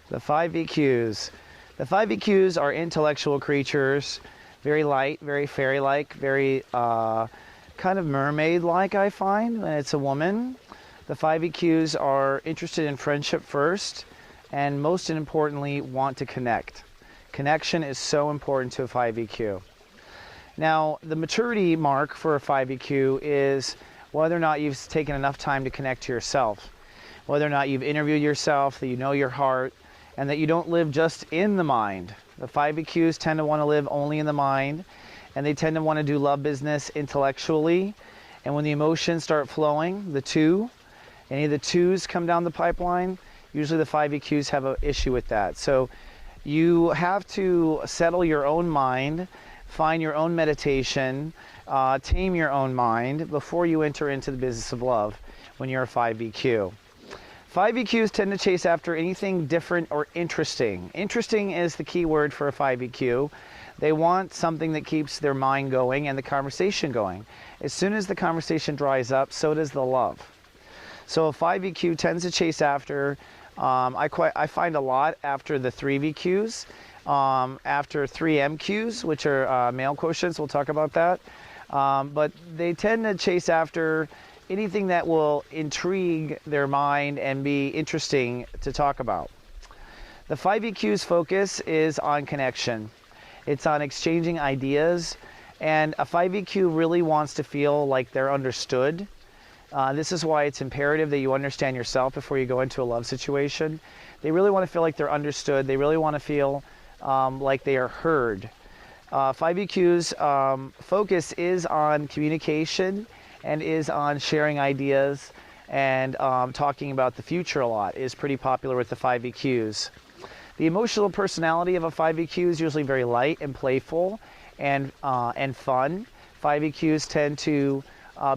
The 5 EQs. The 5 EQs are intellectual creatures, very light, very fairy-like, very kind of mermaid-like, I find, when it's a woman. The 5 EQs are interested in friendship first, and most importantly, want to connect. Connection is so important to a 5 EQ. Now, the maturity mark for a 5 EQ is whether or not you've taken enough time to connect to yourself, whether or not you've interviewed yourself, that you know your heart, and that you don't live just in the mind. The 5 EQs tend to want to live only in the mind, and they tend to want to do love business intellectually. And when the emotions start flowing, any of the 2s come down the pipeline, usually the 5 EQs have an issue with that. So you have to settle your own mind, find your own meditation, tame your own mind before you enter into the business of love when you're a 5 EQ. 5 EQs tend to chase after anything different or interesting. Interesting is the key word for a 5 EQ. They want something that keeps their mind going and the conversation going. As soon as the conversation dries up, so does the love. So a 5 EQ tends to chase after, I find a lot after the 3 VQs, after 3 MQs, which are male quotients. We'll talk about that. But they tend to chase after anything that will intrigue their mind and be interesting to talk about. The 5 EQ's focus is on connection. It's on exchanging ideas, and a 5 EQ really wants to feel like they're understood. This is why it's imperative that you understand yourself before you go into a love situation. They really want to feel like they're understood. They really want to feel like they are heard. 5 EQ's focus is on communication and is on sharing ideas, and talking about the future a lot is pretty popular with the 5 EQs. The emotional personality of a 5 EQ is usually very light and playful and fun. 5 EQs tend to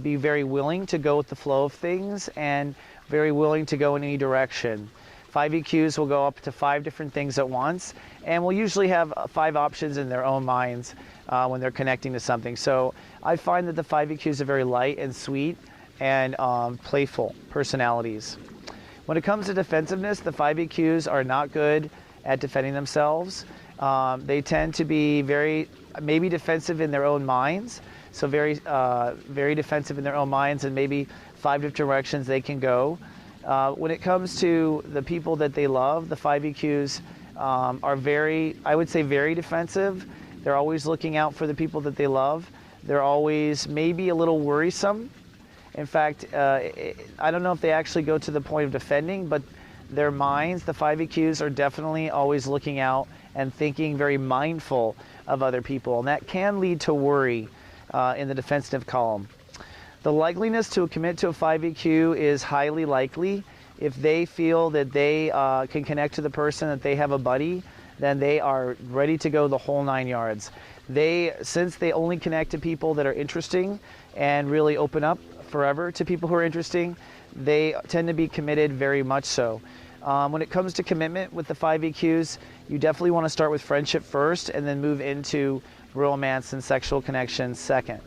be very willing to go with the flow of things and very willing to go in any direction. 5 EQs will go up to 5 different things at once, and will usually have 5 options in their own minds when they're connecting to something. So I find that the 5 EQs are very light and sweet and playful personalities. When it comes to defensiveness, the 5 EQs are not good at defending themselves. They tend to be maybe defensive in their own minds, so very defensive in their own minds, and maybe 5 different directions they can go. When it comes to the people that they love, the 5 EQs are I would say very defensive. They're always looking out for the people that they love. They're always maybe a little worrisome. In fact, I don't know if they actually go to the point of defending, but their minds, the 5 EQs, are definitely always looking out and thinking, very mindful of other people. And that can lead to worry in the defensive column. The likeliness to commit to a 5 EQ is highly likely. If they feel that they can connect to the person, that they have a buddy, then they are ready to go the whole 9 yards. Since they only connect to people that are interesting and really open up forever to people who are interesting, they tend to be committed very much so. When it comes to commitment with the 5 EQs, you definitely want to start with friendship first and then move into romance and sexual connection second.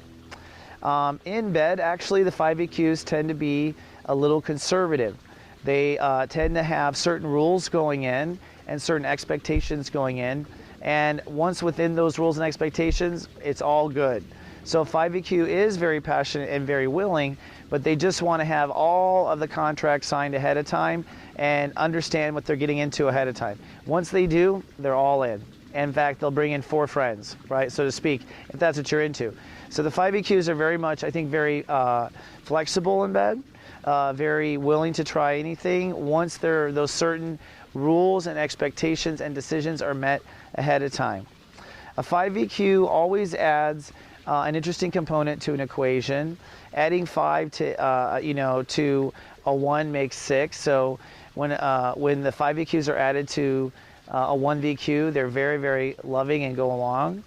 In bed, actually, the 5 EQs tend to be a little conservative. They tend to have certain rules going in and certain expectations going in. And once within those rules and expectations, it's all good. So 5 EQ is very passionate and very willing, but they just want to have all of the contracts signed ahead of time and understand what they're getting into ahead of time. Once they do, they're all in. In fact, they'll bring in 4 friends, right, so to speak, if that's what you're into. So the 5 EQs are very much, I think, very flexible in bed, very willing to try anything once those certain rules and expectations and decisions are met ahead of time. A 5 EQ always adds an interesting component to an equation. Adding 5 to a 1 makes 6. So when the 5 EQs are added to a 1 VQ, they're very, very loving and go along.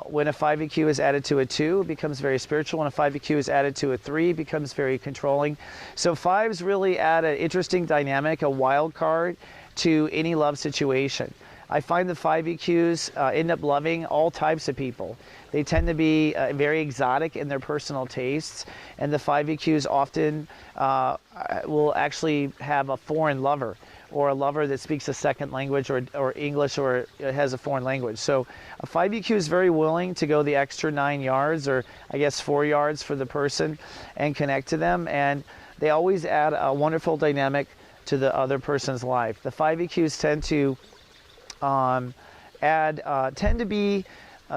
When a 5 EQ is added to a 2, it becomes very spiritual. When a 5 EQ is added to a 3, it becomes very controlling. So 5s really add an interesting dynamic, a wild card to any love situation. I find the 5 EQs end up loving all types of people. They tend to be very exotic in their personal tastes, and the 5 EQs often will actually have a foreign lover, or a lover that speaks a second language, or English, or has a foreign language. So a 5 EQ is very willing to go the extra 9 yards, or I guess 4 yards for the person, and connect to them, and they always add a wonderful dynamic to the other person's life. The 5 EQs tend to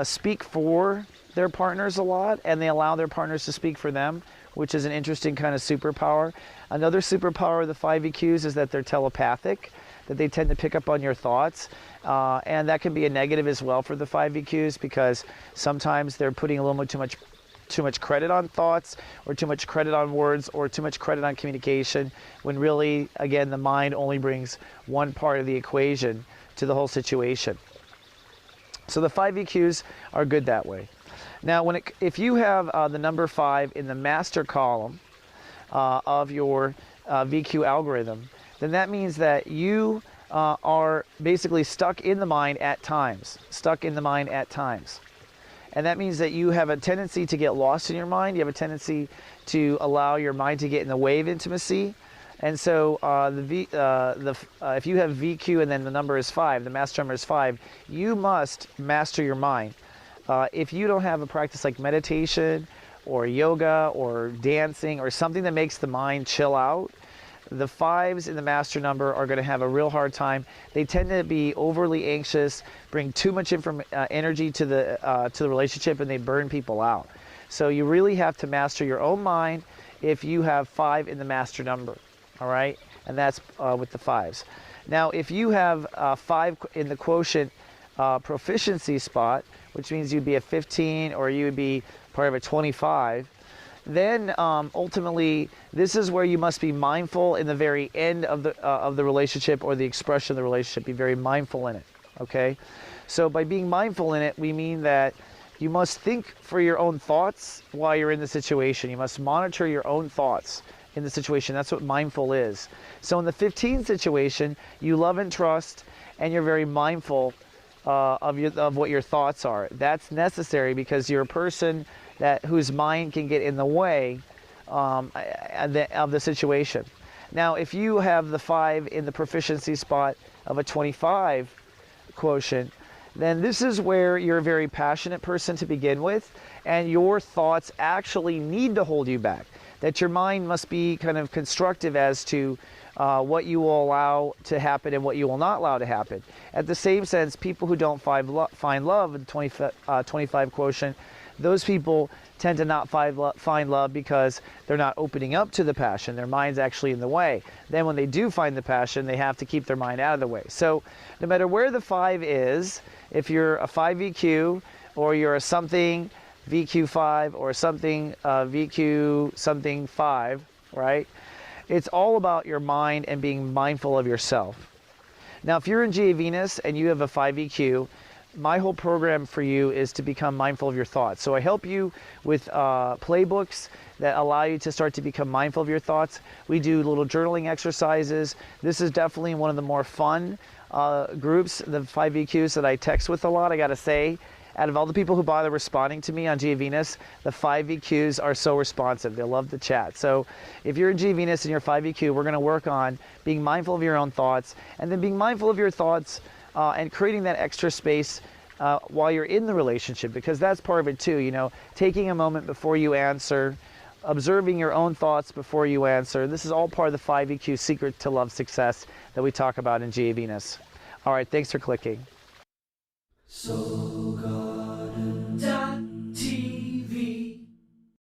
speak for their partners a lot, and they allow their partners to speak for them, which is an interesting kind of superpower. Another superpower of the 5 EQs is that they're telepathic, that they tend to pick up on your thoughts, and that can be a negative as well for the 5 EQs, because sometimes they're putting a little too much credit on thoughts, or too much credit on words, or too much credit on communication, when really, again, the mind only brings one part of the equation to the whole situation. So the 5 EQs are good that way. Now, if you have the number 5 in the master column of your VQ algorithm, then that means that you are basically stuck in the mind at times. And that means that you have a tendency to get lost in your mind. You have a tendency to allow your mind to get in the way of intimacy. And so if you have VQ and then the number is 5, the master number is 5, you must master your mind. If you don't have a practice like meditation or yoga or dancing or something that makes the mind chill out, the 5s in the master number are going to have a real hard time. They tend to be overly anxious, bring too much energy to the relationship, and they burn people out. So you really have to master your own mind if you have 5 in the master number. All right, and that's with the 5s. Now, if you have 5 in the quotient proficiency spot, which means you'd be a 15 or you would be part of a 25, then ultimately this is where you must be mindful in the very end of the relationship, or the expression of the relationship. Be very mindful in it. Okay, so by being mindful in it, we mean that you must think for your own thoughts while you're in the situation. You must monitor your own thoughts in the situation. That's what mindful is. So in the 15 situation, you love and trust, and you're very mindful of what your thoughts are. That's necessary because you're a person whose mind can get in the way of the situation. Now, if you have the 5 in the proficiency spot of a 25 quotient, then this is where you're a very passionate person to begin with, and your thoughts actually need to hold you back. That your mind must be kind of constructive as to what you will allow to happen and what you will not allow to happen. At the same sense, people who don't find love in 25 quotient, those people tend to not find love because they're not opening up to the passion. Their mind's actually in the way. Then when they do find the passion, they have to keep their mind out of the way. So no matter where the 5 is, if you're a 5 VQ, or you're a something VQ5, or something VQ something 5, right? It's all about your mind and being mindful of yourself. Now, if you're in GA Venus and you have a 5 EQ, my whole program for you is to become mindful of your thoughts. So I help you with playbooks that allow you to start to become mindful of your thoughts. We do little journaling exercises. This is definitely one of the more fun groups, the 5 EQs that I text with a lot, I gotta say. Out of all the people who bother responding to me on GA Venus, the 5 EQs are so responsive. They love the chat. So if you're in GA Venus and you're 5 EQ, we're going to work on being mindful of your own thoughts, and then being mindful of your thoughts and creating that extra space while you're in the relationship, because that's part of it too. You know, taking a moment before you answer, observing your own thoughts before you answer. This is all part of the 5 EQ secret to love success that we talk about in GA Venus. All right, thanks for clicking. So